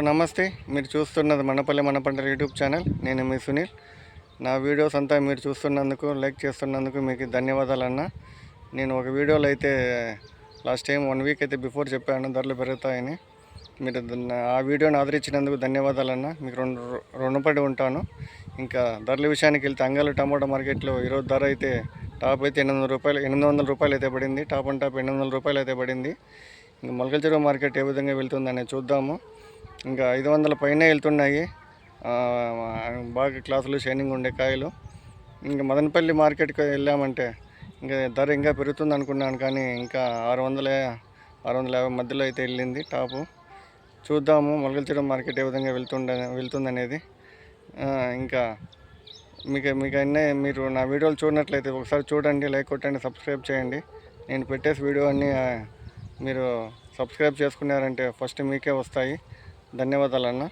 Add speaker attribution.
Speaker 1: నమస్తే, మీరు చూస్తున్నది మనపల్లి మన పంటల యూట్యూబ్ ఛానల్. నేను మీ సునీల్. నా వీడియోస్ అంతా మీరు చూస్తున్నందుకు, లైక్ చేస్తున్నందుకు మీకు ధన్యవాదాలన్న. నేను ఒక వీడియోలో అయితే లాస్ట్ టైం 1 వీక్ అయితే బిఫోర్ చెప్పాను ధరలు పెరుగుతాయని. మీరు ఆ వీడియోని ఆదరించినందుకు ధన్యవాదాలన్న. మీకు రుణపడి ఉంటాను. ఇంకా ధరల విషయానికి వెళ్తే అంగళ్ళు టమాటా మార్కెట్లో ఈరోజు ధర అయితే టాప్ అయితే 800 రూపాయలు అయితే పడింది. టాప్ అండ్ టాప్ 800 రూపాయలు అయితే పడింది. ఇంకా మొలకల చెరువు మార్కెట్ ఏ విధంగా వెళ్తుందని చూద్దాము. ఇంకా 500 పైనే వెళ్తున్నాయి. బాగా క్లాసులు షైనింగ్ ఉండే కాయలు. ఇంకా మదనపల్లి మార్కెట్కి వెళ్ళామంటే ఇంకా ధర ఇంకా పెరుగుతుంది అనుకున్నాను, కానీ ఇంకా 650 మధ్యలో అయితే వెళ్ళింది టాపు. చూద్దాము మొలకల చెరువు మార్కెట్ ఏ విధంగా వెళ్తుందనేది. ఇంకా మీరు నా వీడియోలు చూడనట్లయితే ఒకసారి చూడండి, లైక్ కొట్టండి, సబ్స్క్రైబ్ చేయండి. నేను పెట్టేసి వీడియో అన్నీ మీరు సబ్స్క్రైబ్ చేసుకున్నారంటే ఫస్ట్ మీకే వస్తాయి. ధన్యవాదాలన్న.